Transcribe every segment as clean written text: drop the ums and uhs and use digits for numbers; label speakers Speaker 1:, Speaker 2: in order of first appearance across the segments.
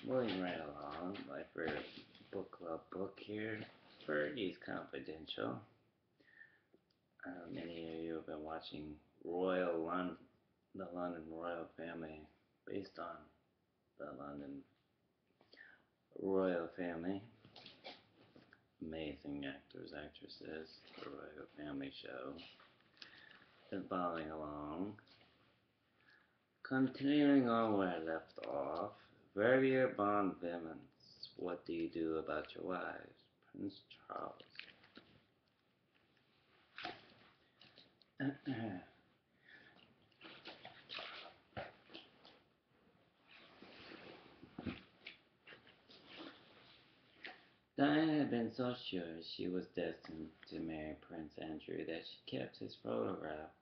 Speaker 1: Moving right along, my favorite book club book here, Fergie's Confidential. Many of you have been watching the London royal family, based on the London royal family. Amazing actors, actresses, the royal family show. Been following along. Continuing on where I left off, Vervier Bond Vimmons. What do you do about your wives? Prince Charles. Diana had been so sure she was destined to marry Prince Andrew that she kept his photograph.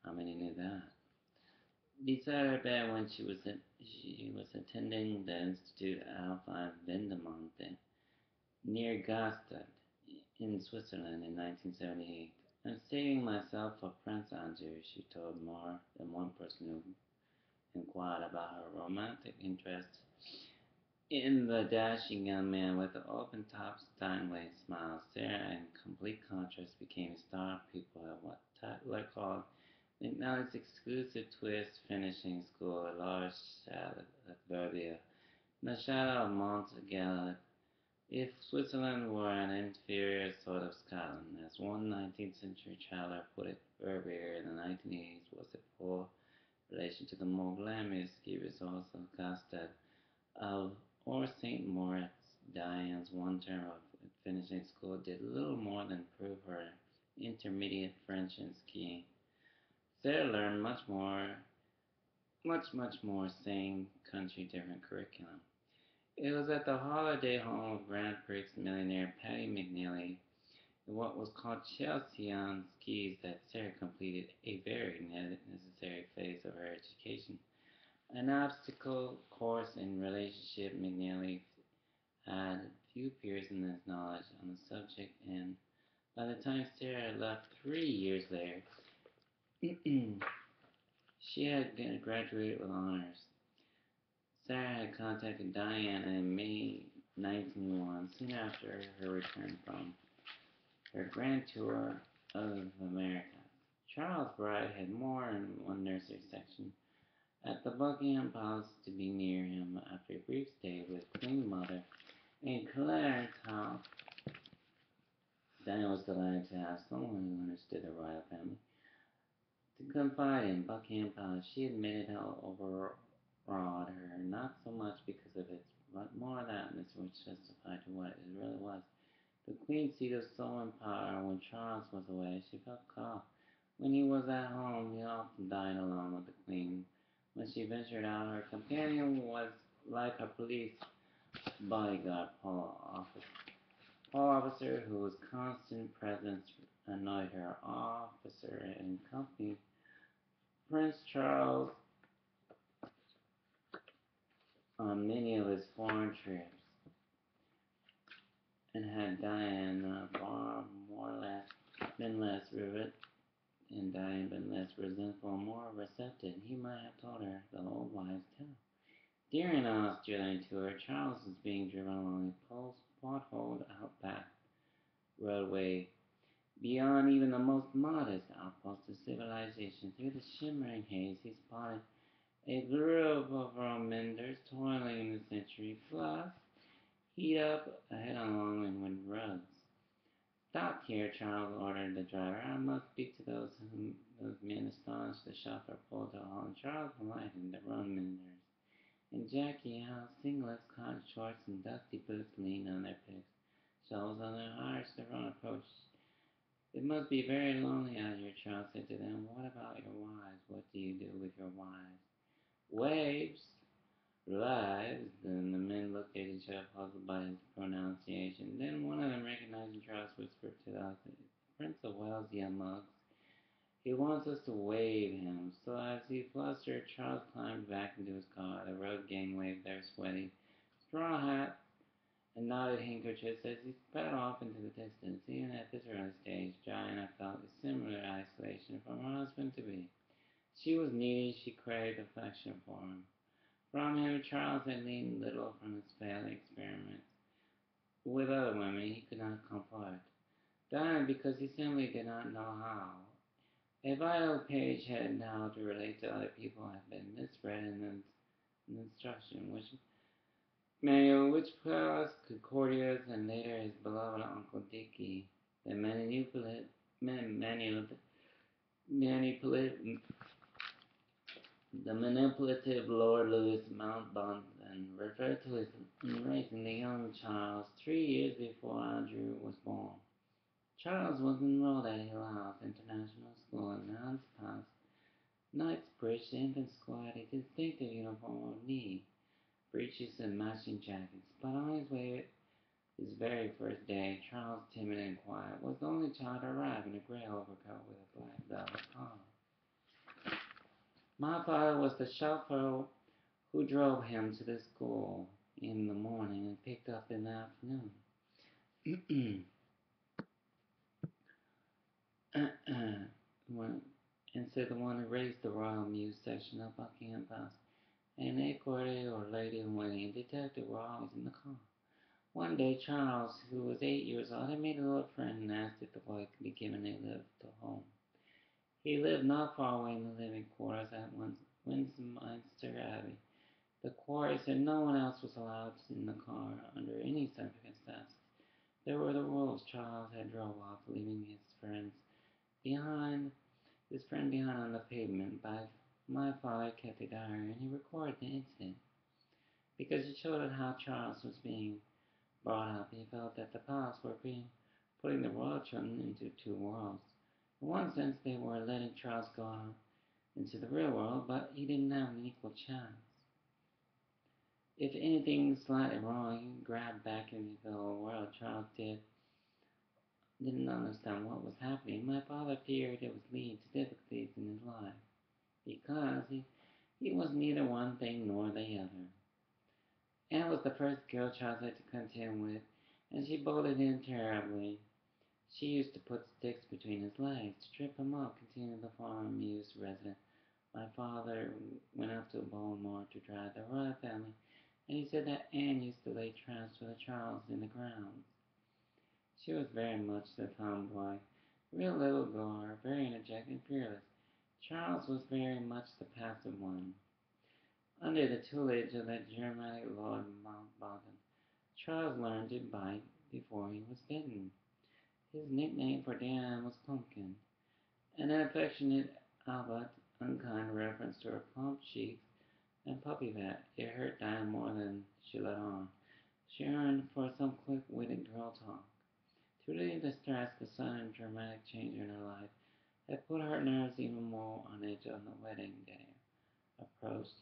Speaker 1: How many knew that? Beside her bed when she was attending the Institute Alpine Vindemonte near Gstaad in Switzerland in 1978. I'm saving myself for Prince Andrew, she told more than one person who inquired about her romantic interest in the dashing young man with the open-top Steinway smile. Sarah, in complete contrast, became a star pupil at what Tyler called McNally's exclusive twist finishing school, a large chalet at Verbier, in the shadow of Mont Gallic. If Switzerland were an inferior sort of Scotland, as one 19th century traveler put it, Verbier in the 1980s was a poor relation to the more glamorous ski resorts of Gstaad or St. Moritz. Diane's one term of finishing school did little more than prove her intermediate French in skiing. Sarah learned much more, same country, different curriculum. It was at the holiday home of Grand Prix millionaire Patty McNeely in what was called Chelsea on skis that Sarah completed a very necessary phase of her education. An obstacle course in relationship. McNeely had few peers in his knowledge on the subject, and by the time Sarah left 3 years later, she had graduated with honors. Sarah had contacted Diana in May 1901, soon after her return from her grand tour of America. Charles' bride had more in one nursery section at the Buckingham Palace to be near him after a brief stay with Queen Mother in Clarence House. Diana was delighted to have someone who understood the royal family to confide in. Buckingham Palace, she admitted how overawed her, not so much because of its, but more that Miss which testified to what it really was. The Queen's seat of sole and power. When Charles was away, she felt cut off. When he was at home, he often dined alone with the Queen. When she ventured out, her companion was like a police bodyguard, officer whose constant presence annoyed her. Officer in company Prince Charles on many of his foreign trips, and had Diana far more less been less rivet and Diana been less resentful, more receptive, he might have told her the old wives' tale. During an Australian tour, Charles was being driven along a potholed outback roadway beyond even the most modest outpost of civilization. Through the shimmering haze, he spotted a group of road menders toiling in the century plus heat up ahead on long windward roads. Stop here, Charles ordered the driver. I must speak to those men. Astonished, the chauffeur pulled to a halt. Charles alighted. The road menders and Jackie Howe, singlets, cotton shorts, and dusty boots leaned on their picks. Shovels on their hires, the road approached. It must be very lonely out here, Charles said to them. What about your wives? What do you do with your wives? Waves. Lives. Then the men looked at each other, puzzled by his pronunciation. Then one of them, recognizing Charles, whispered to the other, Prince of Wales, you mugs. He wants us to wave him. So as he flustered, Charles climbed back into his car. The road gang waved their sweaty straw hats and knotted handkerchiefs as he sped off into the distance. Even at this early stage, Diana felt a similar isolation from her husband-to-be. She was needy. She craved affection for him. From him, Charles had learned little from his failed experiments with other women he could not comfort. Died because he simply did not know how. A vital page had how to relate to other people had been misread in the instruction, which manual which caused Concordius and later his beloved Uncle Dickie the manipulative Lord Louis Mountbatten referred to as raising the young Charles 3 years before Andrew was born. Charles was enrolled at Hill House International School in Mounds Pass, Knightsbridge. The infant school had a distinctive uniform of knee breeches and matching jackets, but on his way his very first day, Charles, timid and quiet, was the only child to arrive in a gray overcoat with a black velvet collar. My father was the chauffeur who drove him to the school in the morning and picked up in the afternoon. And said the one who raised the Royal Mews section of Buckingham House, and a courtier or lady in waiting and detective were always in the car. One day, Charles, who was 8 years old, had made a little friend and asked if the boy could be given a lift to home. He lived not far away in the living quarters at Westminster Abbey. The quarry said no one else was allowed in the car under any circumstances. There were the rules. Charles had drove off, leaving behind his friend behind on the pavement. My father kept a diary and he recorded the incident because it showed how Charles was being brought up. He felt that the palace were putting the royal children into two worlds. In one sense, they were letting Charles go out into the real world, but he didn't have an equal chance. If anything slightly wrong, he grabbed back into the old world. Charles didn't understand what was happening. My father feared it was leading to difficulties in his life because he was neither one thing nor the other. Anne was the first girl Charles had to contend with, and she bullied him terribly. She used to put sticks between his legs to trip him up, continued the former Mews resident. My father went up to Baltimore to drive the royal family, and he said that Anne used to lay traps for the Charles in the grounds. She was very much the tomboy, real little girl, very energetic and fearless. Charles was very much the passive one. Under the tutelage of that Germanic Lord Mountbatten, Charles learned to bite before he was bitten. His nickname for Dan was Pumpkin, an affectionate albeit unkind reference to her plump cheeks and puppy fat. It hurt Diane more than she let on. She yearned for some quick-witted girl talk. To relieve the stress, the sudden dramatic change in her life had put her nerves even more on edge on the wedding day approached.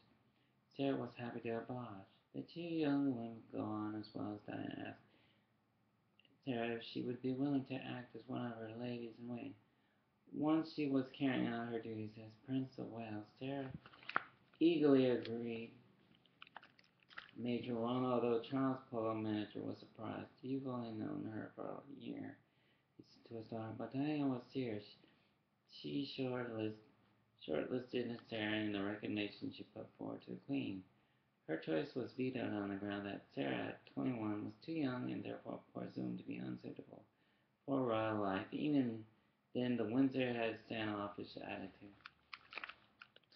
Speaker 1: Sarah was happy to oblige. The two young women would go on as well as Diane asked Sarah if she would be willing to act as one of her ladies in waiting. Once she was carrying out her duties as Prince of Wales, Sarah eagerly agreed. Major Ron, although Charles' polo manager was surprised. You've only known her for a year, he said to his daughter, but Diana was serious. She shortlisted Sarah in the recognition she put forward to the Queen. Her choice was vetoed on the ground that Sarah, at 21, was too young and therefore presumed to be unsuitable for royal life. Even then, the Windsor had a standoffish attitude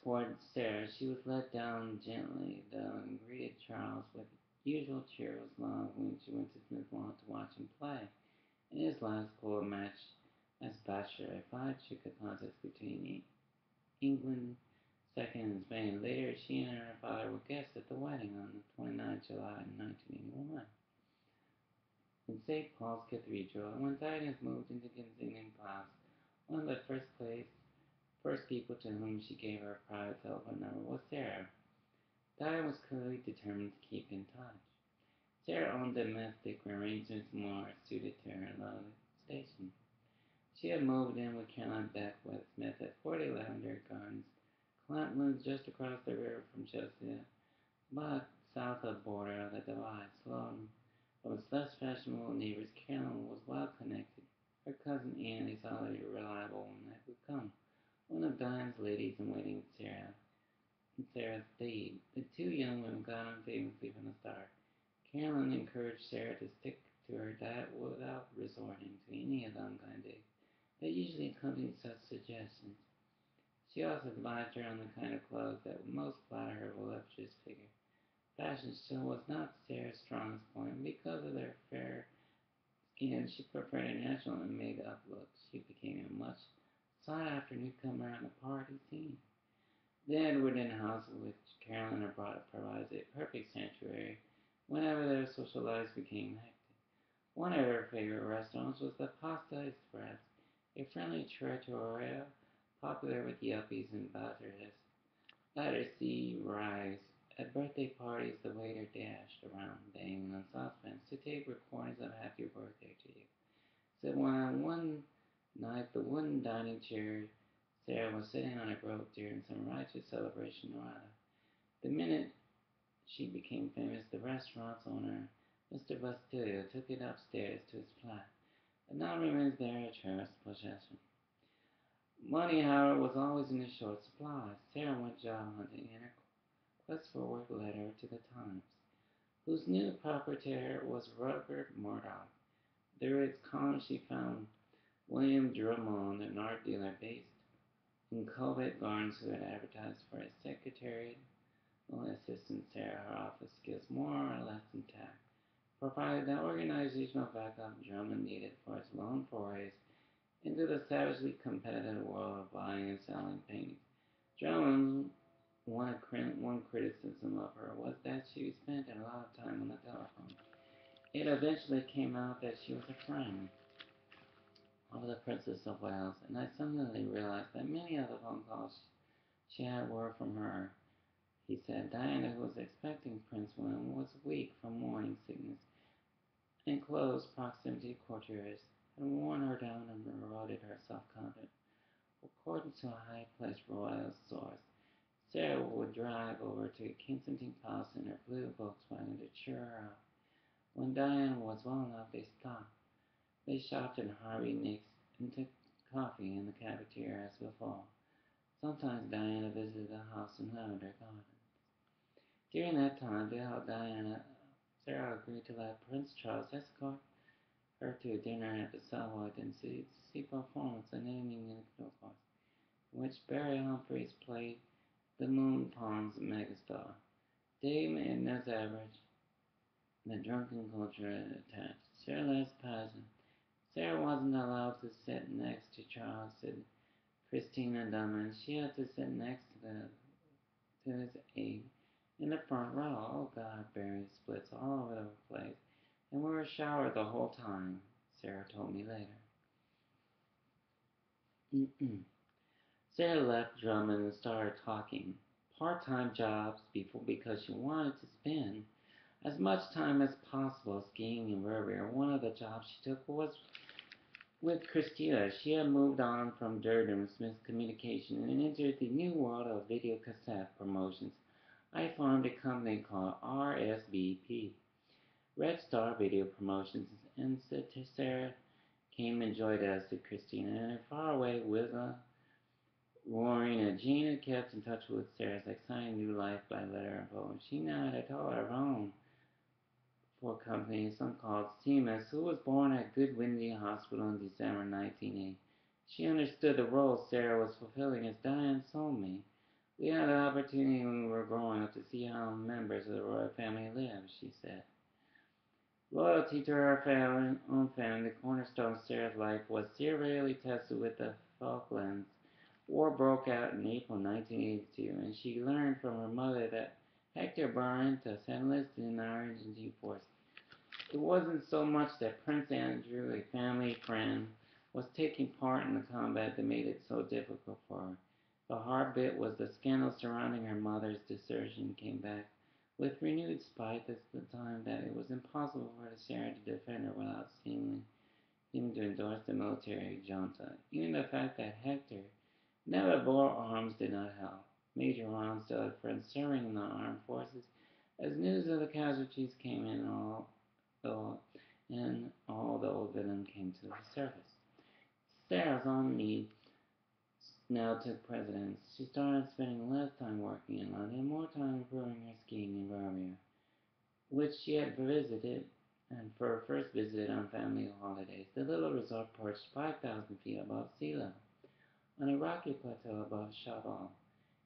Speaker 1: toward Sarah. She was let down gently, though, and greeted Charles with usual cheerful smile when she went to Smith Lawn to watch him play. In his last polo match as bachelor, a five-chicken contest between England, second, and Spain. Later, she and her father were guests at the wedding on the 29th of July, 1981, in St. Paul's Cathedral. When Diana moved into Kensington Palace, one of the first people to whom she gave her private telephone number was Sarah. Diana was clearly determined to keep in touch. Sarah owned domestic arrangements more suited to her lovely station. She had moved in with Caroline Beckwith Smith at 40 Lavender Gardens, Clamplands, just across the river from Chelsea, but south of the border of the Divide. Sloan of its less fashionable neighbors, Caroline was well connected. Her cousin Anne, a solid, reliable woman, had become one of Diane's ladies in waiting with Sarah. and Sarah stayed. The two young women got on famously from the start. Carolyn encouraged Sarah to stick to her diet without resorting to any of the unkind eggs that usually accompany such suggestions. She also advised her on the kind of clothes that would most flatter her voluptuous figure. Fashion still was not Sarah's strongest point, and because of their fair skin, she preferred a natural and made-up look. She became a much sought-after newcomer on the party scene. The Edward Inn house, which Carolyn had brought, provides a perfect sanctuary whenever their social lives became hectic. One of her favorite restaurants was the Pasta Express, a friendly trattoria popular with yuppies and Battersea Rise. At birthday parties, the waiter dashed around banging on saucepans to tape recordings of happy birthday to you. So when one night the wooden dining chair Sarah was sitting on it broke during some righteous celebration or other. The minute she became famous, the restaurant's owner, Mr. Bastillo, took it upstairs to his flat. It now remains there a cherished possession. Money, however, was always in short supply. Sarah went job hunting, and her quest for work led her to the Times, whose new proprietor was Rupert Murdoch. Through its column, she found William Drummond, an art dealer based in Covent Garden, who had advertised for a secretarial assistant. Sarah, her office skills more or less intact, provided the organizational backup Drummond needed for his long forays into the savagely competitive world of buying and selling paintings. Drummond's one criticism of her was that she spent a lot of time on the telephone. It eventually came out that she was a friend of the Princess of Wales, and I suddenly realized that many of the phone calls she had were from her. He said Diana, who was expecting Prince William, was weak from morning sickness, and close proximity to courtiers had worn her down and eroded her self-confidence. According to a high-placed royal source, Sarah would drive over to Kensington Palace in her blue Volkswagen to cheer her up. When Diana was well enough, they stopped. They shopped in Harvey Nicks and took coffee in the cafeteria as before. Sometimes Diana visited the house in Lavender Gardens. During that time, to help Diana, Sarah agreed to let Prince Charles escort her to dinner at the Savoy and see performance an evening in the course, in which Barry Humphries played the Moon Pond's megastar. Dame Edna's average, the drunken culture attached. Sarah Les Pageant. Sarah wasn't allowed to sit next to Charles, said Christina Dunman. She had to sit next to his aide in the front row. Oh God, Barry splits all over the place. And we were showered the whole time, Sarah told me later. Sarah left Drummond and started talking part-time jobs because she wanted to spend as much time as possible skiing in Revere. One of the jobs she took was with Christina. She had moved on from Durden Smith's communication and entered the new world of video cassette promotions. I formed a company called RSVP, Red Star Video Promotions, and said to Sarah came and joined us to Christina and her faraway Wiggle roaring, and Gina kept in touch with Sarah's exciting new life by letter and phone. She now had a total of her own for a company, some called Seamus, who was born at Goodwindy Hospital in December 1980. She understood the role Sarah was fulfilling as Diane's soulmate. We had the opportunity when we were growing up to see how members of the royal family lived, she said. Loyalty to her own family, the cornerstone of Sarah's life, was severely tested with the Falklands. War broke out in April 1982, and she learned from her mother that Hector Barrentos had enlisted in the Argentine force. It wasn't so much that Prince Andrew, a family friend, was taking part in the combat that made it so difficult for her. The hard bit was the scandal surrounding her mother's desertion came back with renewed spite at the time that it was impossible for Sarah to defend her without seeming to endorse the military junta. Even the fact that Hector never bore arms did not help. Major Ron still had friends serving in the armed forces. As news of the casualties came in, all the old villain came to the surface. Sarah's own need now took precedence. She started spending less time working in London and more time improving her skiing in Bavaria, which she had visited and for first visited on family holidays. The little resort perched 5,000 feet above sea level on a rocky plateau above Chaval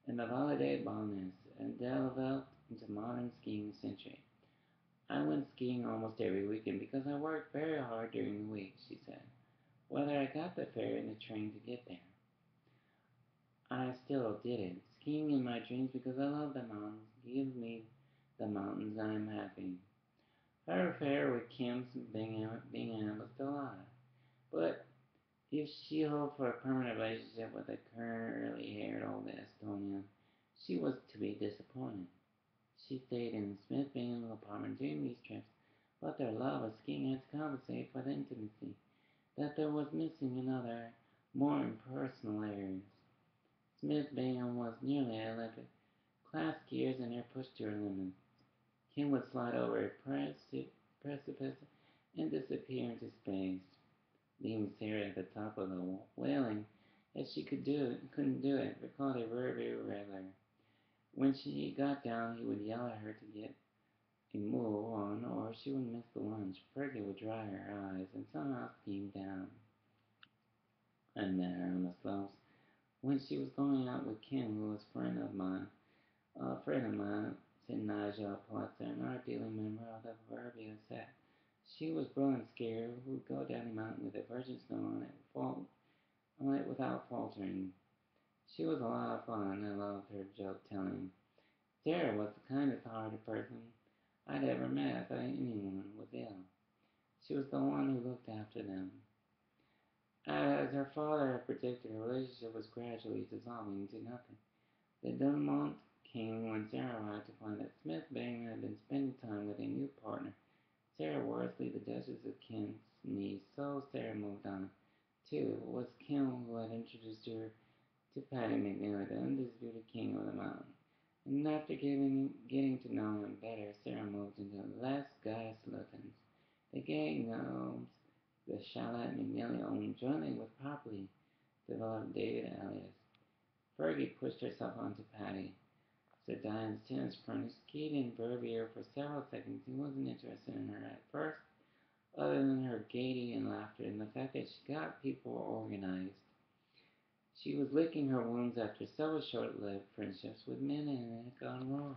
Speaker 1: in the Valle de Balnes and developed into modern skiing century. I went skiing almost every weekend because I worked very hard during the week, she said. Whether I got the fare and the train to get there, I still did it. Skiing in my dreams because I love the mountains. Give me the mountains, I am happy. Her affair with Kim Bingham was still alive, but if she hoped for a permanent relationship with a curly-haired old Estonian, she was to be disappointed. She stayed in Smith Bingham's apartment during these trips, but their love of skiing had to compensate for the intimacy that there was missing in other, more impersonal areas. Smith Bingham was nearly Olympic class skiers and they pushed to her limits. Kim would slide over a precipice and disappear into space, leaving Sarah at the top of the wailing that she couldn't do it, recalled a very regular. When she got down, he would yell at her to get a move on, or she would miss the lunch. Fergie would dry her eyes and somehow scheme down. I met her on the slopes when she was going out with Kim, who was a friend of mine, said Nigel Pulitzer, an art dealing member of the proverbial set. She was brilliant skier who would go down the mountain with a virgin snow on it without faltering. She was a lot of fun. I loved her joke telling. Sarah was the kindest hearted person I'd ever met. I thought anyone was ill. She was the one who looked after them. As her father had predicted, her relationship was gradually dissolving into nothing. The denouement came when Sarah arrived to find that Smith Bingham had been spending time with a new partner, Sarah Worsley, the Duchess of Kent's niece. So Sarah moved on. Too, it was Kim who had introduced her to Paddy McNeely, the undisputed king of the mountain. And after getting to know him better, Sarah moved into Les Guy Slutons, the gay gnomes the Charlotte McNeely owned jointly with properly developed David Elias. Fergie pushed herself onto Paddy. Sir Diane's tennis friend who skied in Verbier for several seconds. He wasn't interested in her at first, other than her gaiety and laughter and the fact that she got people organized. She was licking her wounds after several short-lived friendships with men and it had gone wrong.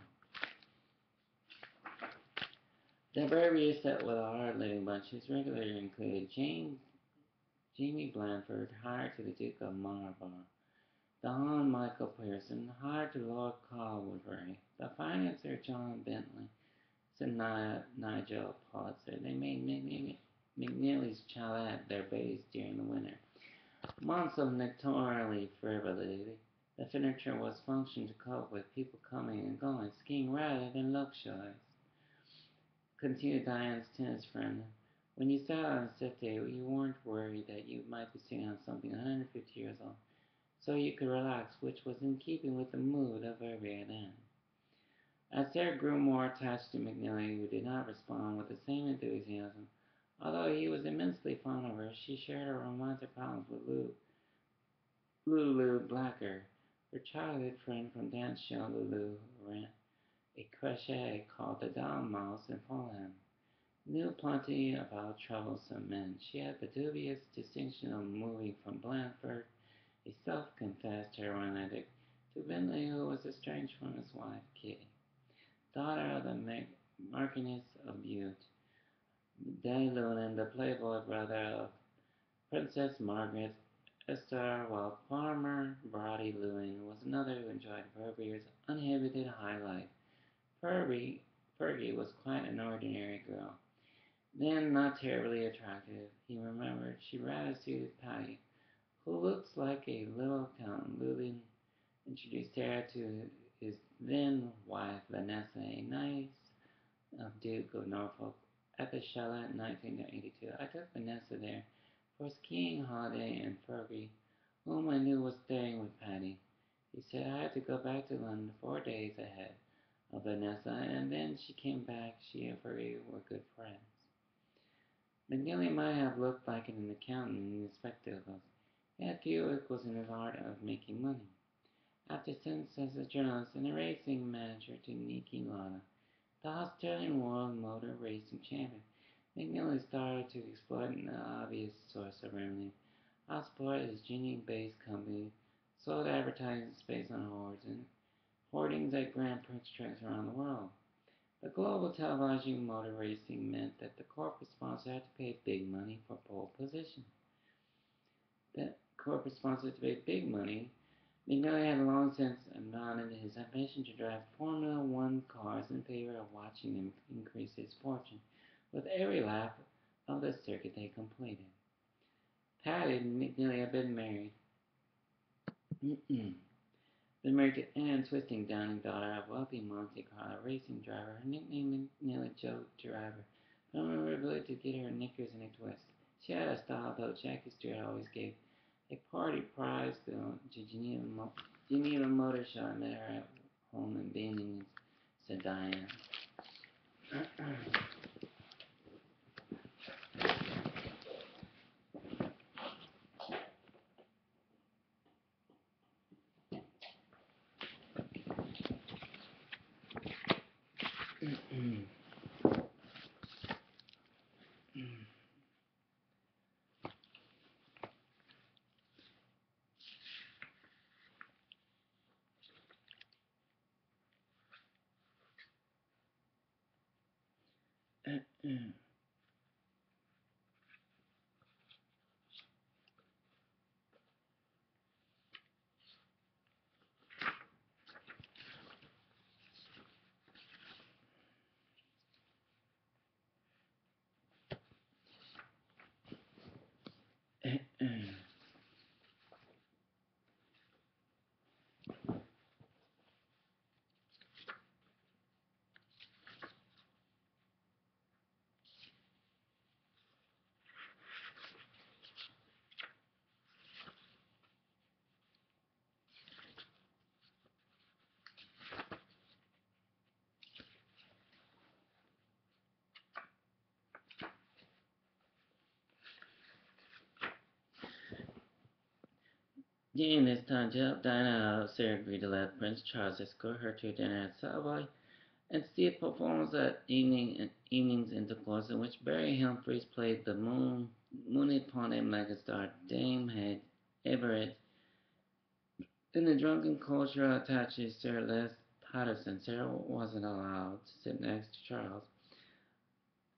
Speaker 1: The Verbier set with a hard-living bunch whose regularly included Jamie Blandford, hired to the Duke of Marlborough, Don Michael Pearson, hired to Lord Caldwater, the financier John Bentley, said Nigel Pulitzer. They made McNeely's chalet their base during the winter. Months of notorially frivolity, the furniture was functioned to cope with people coming and going, skiing rather than luxuries. Continued Diane's tennis friend. When you sat on a set day, you weren't worried that you might be sitting on something 150 years old, so you could relax, which was in keeping with the mood of every then. As Sarah grew more attached to McNeely, who did not respond with the same enthusiasm, although he was immensely fond of her, she shared her romantic problems with Lulu Blacker, her childhood friend from dance show Lulu, who ran a crochet called the Doll Mouse in Fulham. Knew plenty about troublesome men. She had the dubious distinction of moving from Blandford, a self-confessed heroin addict, to Bentley, who was estranged from his wife, Kitty, daughter of the Marquess of Bute, de Lunan, the playboy brother of Princess Margaret Esther, while Farmer Brodie Lewin was another who enjoyed Herbier's uninhibited high life. Fergie was quite an ordinary girl. Then not terribly attractive, he remembered. She rather suited Patty, who looks like a little accountant. Lewin introduced Sarah to his then wife, Vanessa, a niece of Duke of Norfolk, at the chalet in 1982. I took Vanessa there for a skiing holiday, and Fergie, whom I knew was staying with Patty. He said I had to go back to London 4 days ahead of Vanessa, and then she came back. She and Fergie were good friends. McNeely might have looked like an accountant in his spectacles. He had few equals in his art of making money. After stints as a journalist and a racing manager to Niki Lauda, the Australian World Motor Racing Champion, McNeely started to exploit an obvious source of revenue. Autosport is a Geneva-based company, sold advertising space on hoardings at Grand Prix tracks around the world. The global television motor racing meant that the corporate sponsor had to pay big money for pole position. The corporate sponsors paid big money. McNally had long since abandoned his ambition to drive Formula One cars in favor of watching them increase his fortune with every lap of the circuit they completed. Patty and McNally had been married. Been married to Anne Twisting Downing, daughter of wealthy Monte Carlo racing driver. Her nickname McNally Joe Driver, from her ability to get her knickers in a twist. She had a style, though Jackie Stewart always gave a party prize to Geneva Motor Show. I met her at home in Bennings, said Diane. During this time to help Diana out, Sarah agreed to let Prince Charles escort her to dinner at Savoy and see a performance at evenings intercourse in which Barry Humphries played the Mooney Ponte megastar Dame Everett. In the drunken cultural attache Sarah Les Patterson, Sarah wasn't allowed to sit next to Charles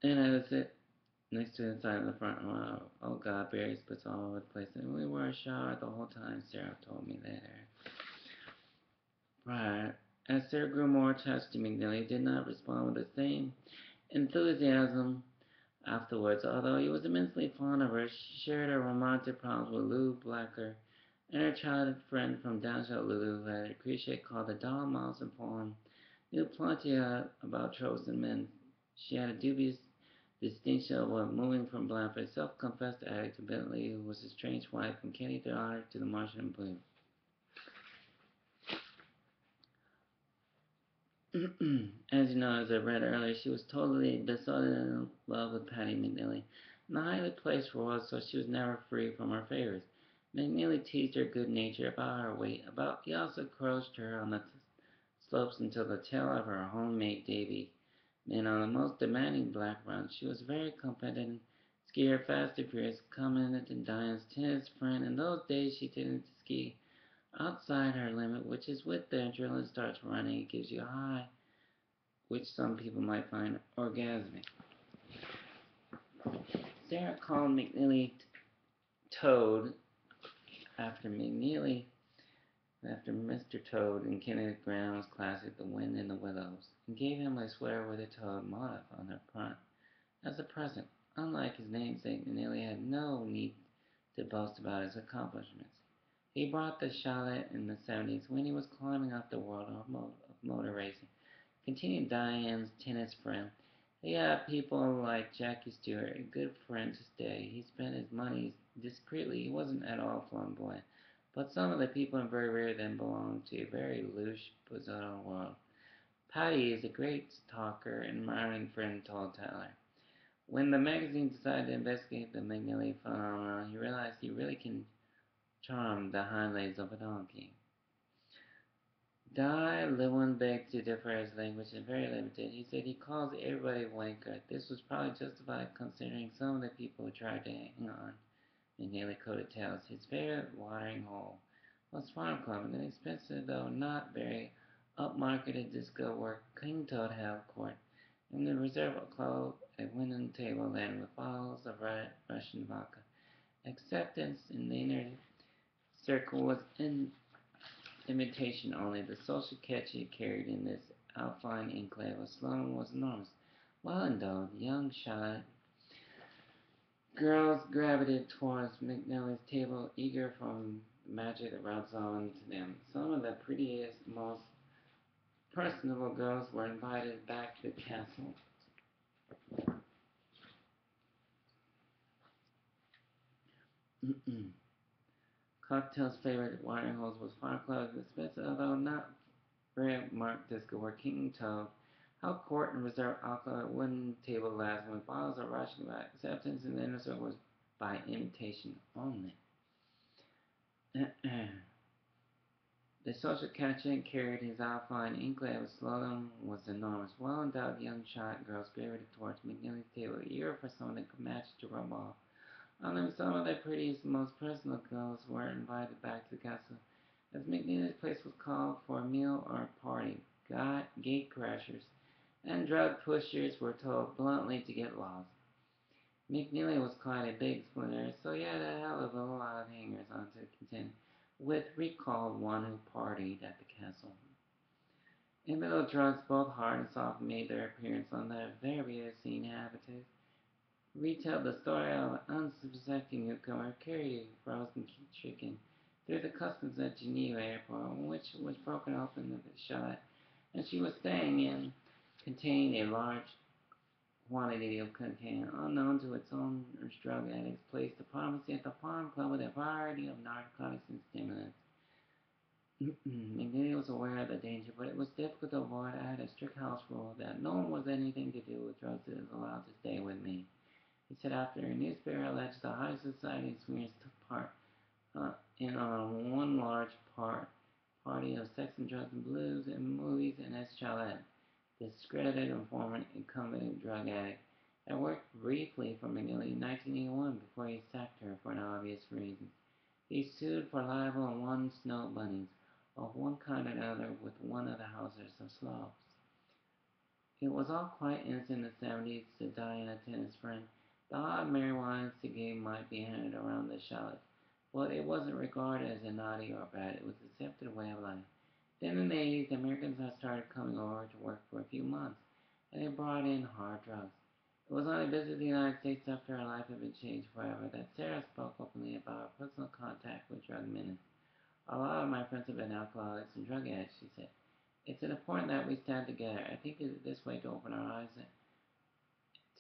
Speaker 1: and had to sit next to the side of the front row. Oh God, Barry spits all over the place, and we were showered the whole time, Sarah told me later. Prior, as Sarah grew more attached to McNally, did not respond with the same enthusiasm afterwards. Although he was immensely fond of her, she shared her romantic problems with Lou Blacker and her childhood friend from downtown Lulu, who had a cliche called the Doll Mouse and poem, knew plenty about tropes and men. She had a dubious distinction of what moving from Blanford, self-confessed addict to Bentley, who was his strange wife, from Kenny the Otter to the Martian Blue. As you know, as I read earlier, she was totally besotted in love with Patty McNeely, and a highly placed royal, so she was never free from her favors. McNeely teased her good nature about her weight, about he also coached her on the slopes until the tail of her homemade Davy. And on the most demanding black run, she was very competent, skier, fast and furious, commented to Diane's tennis friend. In those days, she tended to ski outside her limit, which is with the adrenaline starts running. It gives you a high, which some people might find orgasmic. Sarah called McNeely Toad after McNeely after Mr. Toad in Kenneth Brown's classic The Wind in the Willows, and gave him a sweater with a toad motif on the front as a present. Unlike his namesake, McNeely had no need to boast about his accomplishments. He brought the Charlotte in the 70s when he was climbing up the world of motor racing. Continued Diane's tennis friend. He had people like Jackie Stewart, a good friend to stay. He spent his money discreetly. He wasn't at all flamboyant. But some of the people in very rare then belonged to a very loose, bizarre world. Patty is a great talker and admiring friend, told Tyler. When the magazine decided to investigate the McNeely phenomenon, he realized he really can charm the hind legs of a donkey. Dai Lewin begged to differ his language is very limited. He said he calls everybody wanker. This was probably justified considering some of the people who tried to hang on in nearly coated tails. His favorite watering hole was Farm Club, an expensive though not very upmarketed disco where King Toad held court. In the reserve club, a wooden table laden with bottles of red Russian vodka. Acceptance in the inner circle was imitation only. The social catch he carried in this outflying enclave of Sloan was enormous. Well endowed, young, shy girls gravitated towards McNally's table, eager from the magic that rubs on to them. Some of the prettiest, most personable girls were invited back to the castle. Cocktail's favorite watering holes was Fire Club, expensive although not very marked disco where King Toad held court and reserved alcohol at wooden table last with bottles of Russian vodka. Acceptance in the inner circle was by imitation only. The social catching carried his outflying enclave of Slogan was enormous. Well-endowed young shot girls gravitated towards McNeely's table, eager for someone that could match to rub off. On them, some of the prettiest, most personal girls were invited back to the castle, as McNeely's place was called for a meal or a party. Gate crashers and drug pushers were told bluntly to get lost. McNeely was quite a big splinter, so he had a hell of a lot of hangers on to contend with, recalled one who partied at the castle. Even though drugs, both hard and soft, made their appearance on the various scene habitats, retell the story of an unsuspecting newcomer who carried a frozen chicken through the customs at Geneva Airport, which was broken open at the shot, and she was staying in, containing a large quantity of cocaine, unknown to its owners, drug addicts placed the pharmacy at the farm club with a variety of narcotics and stimulants. McNeely was aware of the danger, but it was difficult to avoid. I had a strict house rule that no one was anything to do with drugs that is allowed to stay with me. He said after a newspaper alleged the high society swingers took part in on one large party of sex and drugs and blues and movies in his chalet. Discredited informant, incumbent drug addict. I worked briefly for McNeely in 1981 before he sacked her for an obvious reason. He sued for libel and won snow bunnies of one kind or another with one of the houses of Slavs. It was all quite innocent in the 70s, said Diana, tennis friend. The odd marijuana cigarette might be handed around the chalet, but it wasn't regarded as a naughty or bad. It was an accepted way of life. Then in the 80s, the Americans had started coming over to work for a few months, and they brought in hard drugs. It was on a visit to the United States after her life had been changed forever that Sarah spoke openly about her personal contact with drug menace. A lot of my friends have been alcoholics and drug addicts, she said. It's important that we stand together. I think it is this way to open our eyes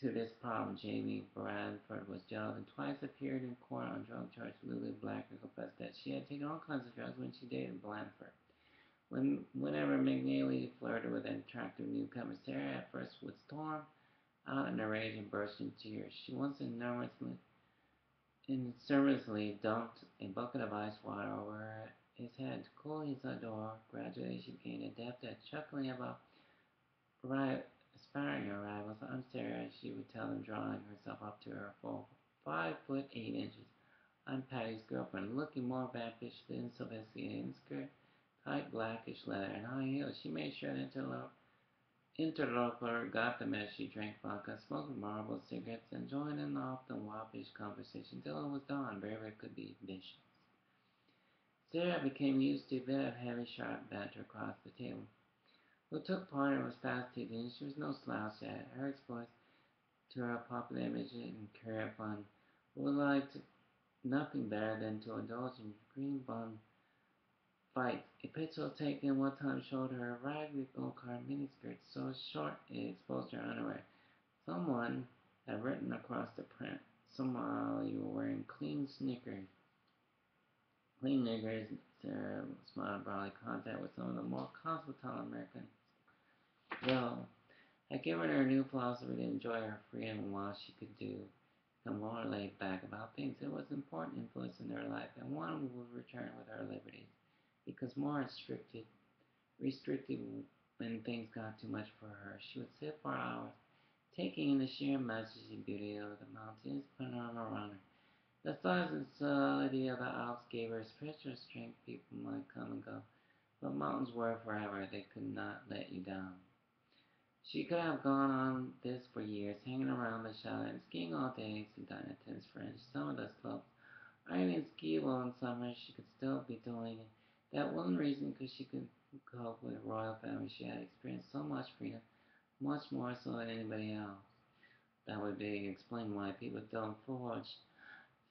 Speaker 1: to this problem. Jamie Bradford was jailed and twice appeared in court on drug charges. Lulu Blacker confessed that she had taken all kinds of drugs when she dated Blanford. Whenever McNeely flirted with an attractive newcomer, Sarah at first would storm out in a rage and burst into tears. She once insurmously dumped a bucket of ice water over his head to cool his adore. Gradually, she became adept at chuckling about aspiring arrivals. I'm Sarah, she would tell them, drawing herself up to her full 5'8". I'm Patty's girlfriend, looking more vampish than sophisticated in skirt, tight blackish leather, and high heels. She made sure the interloper got them as she drank vodka, smoked marble cigarettes, and joined in the often woppish conversation till it was dawn. Bravery could be vicious. Sarah became used to a bit of heavy, sharp banter across the table. Who took part in was fast-teaching. She was no slouch at it. Her exploits to her popular image and career fun would liked nothing better than to indulge in green bun fights. A picture taken one time showed her a ragged go-kart miniskirt so short it exposed her underwear. Someone had written across the print, somehow you were wearing clean sneakers. Clean niggers, Sarah smiled broadly, contact with some of the more cosmopolitan Americans. Well, had given her a new philosophy to enjoy her freedom while she could do become more laid back about things. It was an important influence in their life, and one would return with her liberties, because more restricted when things got too much for her. She would sit for hours, taking in the sheer majesty and beauty of the mountains, putting her arm around her. The size and solidity of the Alps gave her spiritual strength. People might come and go, but mountains were forever. They could not let you down. She could have gone on this for years, hanging around the chalet and skiing all day to dine at tennis fringe, some of the slopes, or even ski well in summer. She could still be doing it. That one reason because she could cope with a royal family. She had experienced so much freedom, much more so than anybody else. That would be explain why people don't forge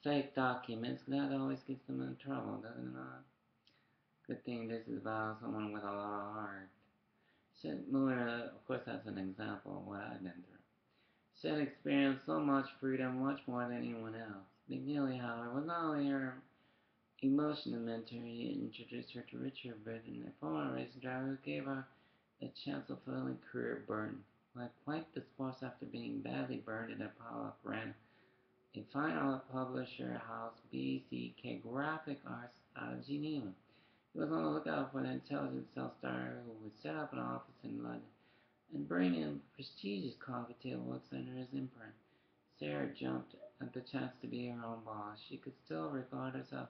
Speaker 1: fake documents. That always gets them in trouble, doesn't it not? Good thing this is about someone with a lot of heart. Said Muller, of course, that's an example of what I've been through. Said experienced so much freedom, much more than anyone else. McNeely, however, was not only her emotional mentor, he introduced her to Richard Burton, a former racing driver who gave her a chance of fulfilling career burden. Like quite the sports after being badly burned in Apollo ran a fine art publisher house, BCK Graphic Arts, out of Geneva. He was on the lookout for an intelligent self-starter who would set up an office in London and bring in prestigious coffee table books under his imprint. Sarah jumped at the chance to be her own boss. She could still regard herself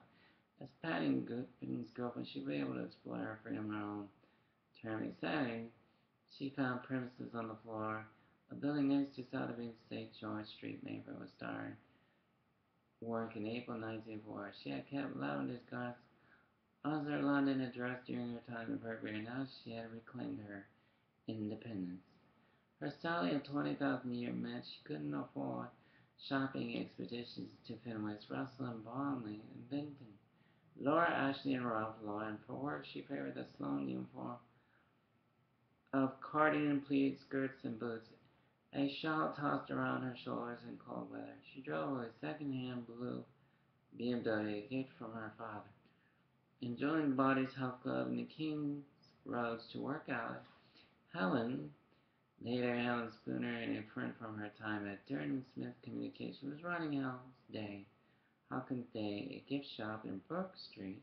Speaker 1: as Paddington's girlfriend. She'd be able to explore her freedom on her own terms. Exciting, she found premises on the floor. A building next to Sotheby's St. George Street neighbor was starting work in April 1904. She had kept Lavender's Gardens as her London address during her time in Fergie, and now she had reclaimed her independence. Her salary of 20,000 a year meant she couldn't afford shopping expeditions to Fenway's, Russell and Bromley and Benton. Laura Ashley and Ralph Lauren. For work, she favored the Sloane uniform of cardigan pleated skirts and boots. A shawl tossed around her shoulders in cold weather. She drove a second-hand blue BMW gift from her father. Enjoying the Body's Health Club in the King's Roads to work out. Helen, later Helen Spooner, in a print from her time at Durden Smith Communication, was running Hawkins Day, a gift shop in Brook Street.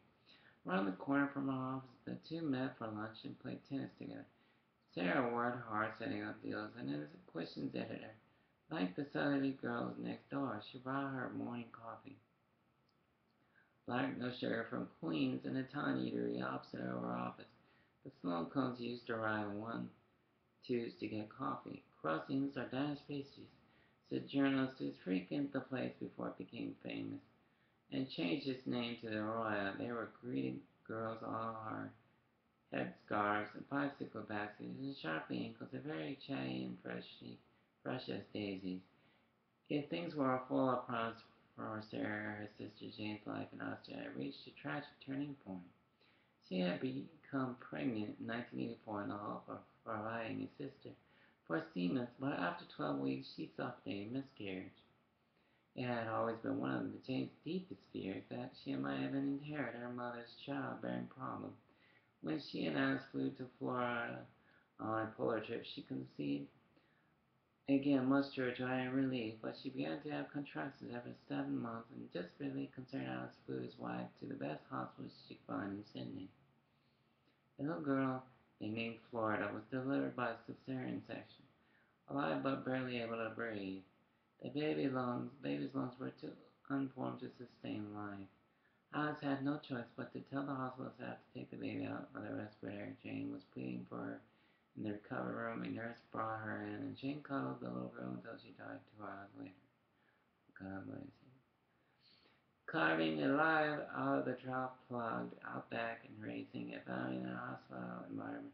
Speaker 1: Around the corner from her office, the two met for lunch and played tennis together. Sarah worked hard setting up deals, and as a questions editor, like the Sotheby girls next door, she brought her morning coffee. Black no sugar from Queens, an Italian eatery opposite our office. The Sloane cones used to arrive in 1-2s to get coffee. Crossings are Danish pastries, said journalists who frequented the place before it became famous, and changed its name to the Royal. They were greeting girls all hard headscarves and bicycle baskets and sharply ankles, are very chatty and fresh as daisies. If things were full of promise for Sarah, her sister Jane's life in Austria had reached a tragic turning point. She had become pregnant in 1984 in the hope of providing a sister for Siemens, but after 12 weeks she suffered a miscarriage. It had always been one of Jane's deepest fears that she might have inherited her mother's childbearing problem. When she and Alice flew to Florida on a polar trip, she conceived again, much to her joy and relief, but she began to have contractions after 7 months, and desperately concerned, Alice flew his wife to the best hospital she could find in Sydney. The little girl, named Florida, was delivered by cesarean section, alive but barely able to breathe. The baby's lungs were too unformed to sustain life. Alice had no choice but to tell the hospital staff to take the baby out of the respirator. Jane was pleading for her in the recovery room. A nurse brought her in, and Jane cuddled the little girl until she died 2 hours later. God bless you. Carving alive out of the drought-plugged outback and raising a family in a hostile environment,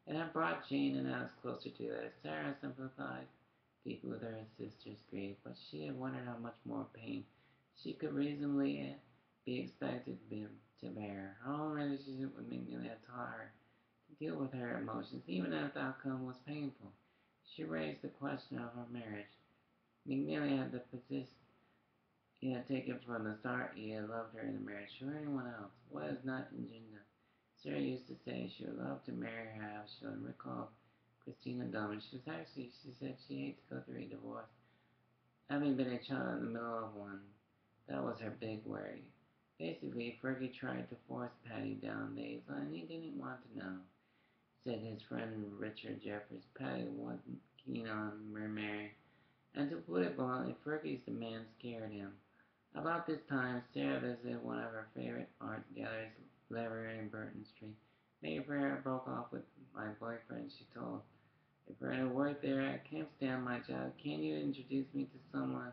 Speaker 1: it had brought Jane and Alice closer together. Sarah sympathized deeply with her sister's grief, but she had wondered how much more pain she could reasonably be expected to bear. Her own relationship with McNeely had taught her to deal with her emotions, even if the outcome was painful. She raised the question of her marriage. McNeely had the position he had taken from the start. He had loved her in the marriage to anyone else. What is not ingenuous? Sarah used to say she would love to marry her half. She would recall Christina Dullman. She said she hated to go through a divorce having been a child in the middle of one. That was her big worry. Basically, Fergie tried to force Patty down Dave's and he didn't want to know. Said his friend Richard Jeffers. Patty wasn't keen on remarrying, and to put it bluntly, Fergie's demand scared him. About this time, Sarah visited one of her favorite art galleries, Lever in Burton Street. May Fair broke off with my boyfriend, she told. If I worked there, I can't stand my job. Can you introduce me to someone?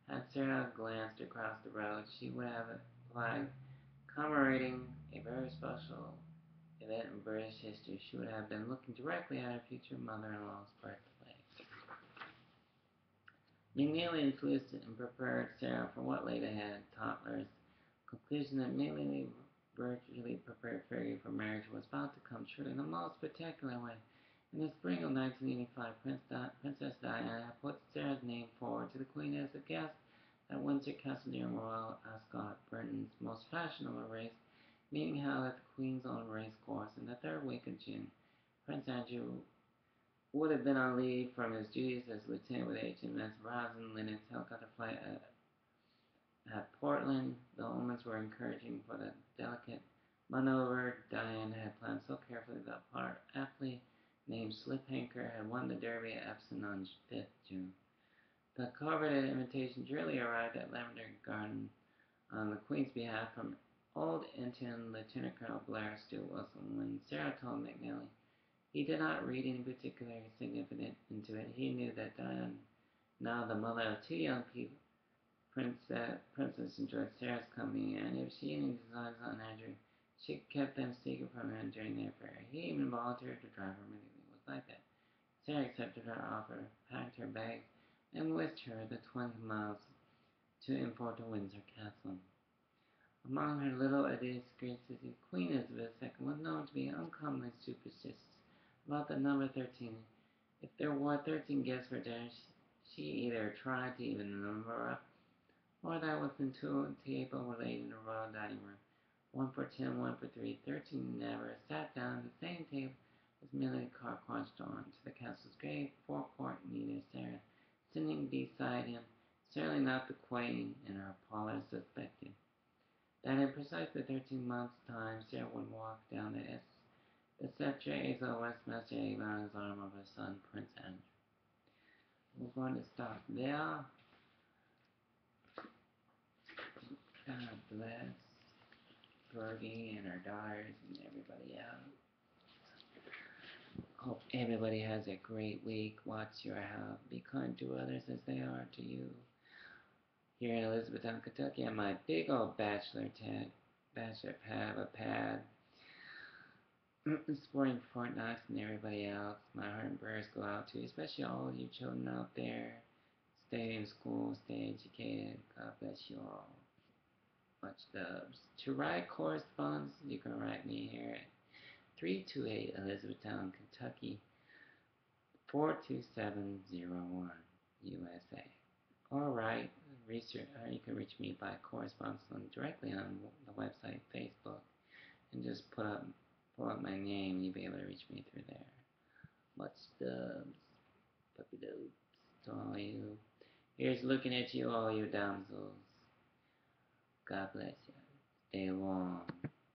Speaker 1: Had Sarah glanced across the road, she would have a flag commemorating a very special event in British history. She would have been looking directly at her future mother-in-law's birthplace. McNeely influenced and prepared Sarah for what lay ahead. Toddler's conclusion that McNeely virtually prepared Fergie for marriage was about to come true in the most spectacular way. In the spring of 1985, Princess Diana put Sarah's name forward to the Queen as a guest at Windsor Castle Royal Ascot, Britain's most fashionable race, meeting held at the Queen's own race course in the third week of June. Prince Andrew would have been on leave from his duties as lieutenant with HMS Roslyn helicopter flight at Portland. The omens were encouraging for the delicate maneuver Diane had planned so carefully that part athlete named Slip Hanker had won the Derby at Epsom on 5th June. The coveted invitation duly arrived at Lavender Garden on the Queen's behalf from Old Ensign Lieutenant Colonel Blair Stuart Wilson. When Sarah told McNally he did not read any particular significance into it, he knew that Diane, now the mother of two young people, Princess enjoyed Sarah's company, and if she had any designs on Andrew, she kept them secret from him during their affair. He even volunteered to drive her immediately. It was like that. Sarah accepted her offer, packed her bags, and whisked her the 20 miles to import to Windsor Castle. Among her little idiosyncrasies, Queen Elizabeth II was known to be uncommonly superstitious about the number 13. If there were 13 guests for dinner, she either tried to even the number up, or that was the two table laid in the royal dining room. One for 10, one for 3. 13 never sat down at the same table as Millie crouched on to the castle's grave forecourt neither Sarah, sitting beside him, certainly not the Queen in her parlor suspected. That in precisely 13 months' time, Sarah would walk down the Sceptre of Westminster Avon on his arm of her son, Prince Andrew. We're going to stop there. God bless Fergie and her daughters and everybody else. Hope everybody has a great week. Watch your health. Be kind to others as they are to you. Here in Elizabethtown, Kentucky, on my big old bachelor pad, supporting Fort Knox and everybody else. My heart and prayers go out to you, especially all of you children out there. Stay in school, stay educated. God bless you all. Much loves. To write correspondence, you can write me here at 328 Elizabethtown, Kentucky, 42701, USA. Or write, research, or you can reach me by correspondence directly on the website, Facebook, and just pull up my name, and you'll be able to reach me through there. Much loves, puppy dopes, to all you. Here's looking at you, all you damsels. God bless you. Stay warm.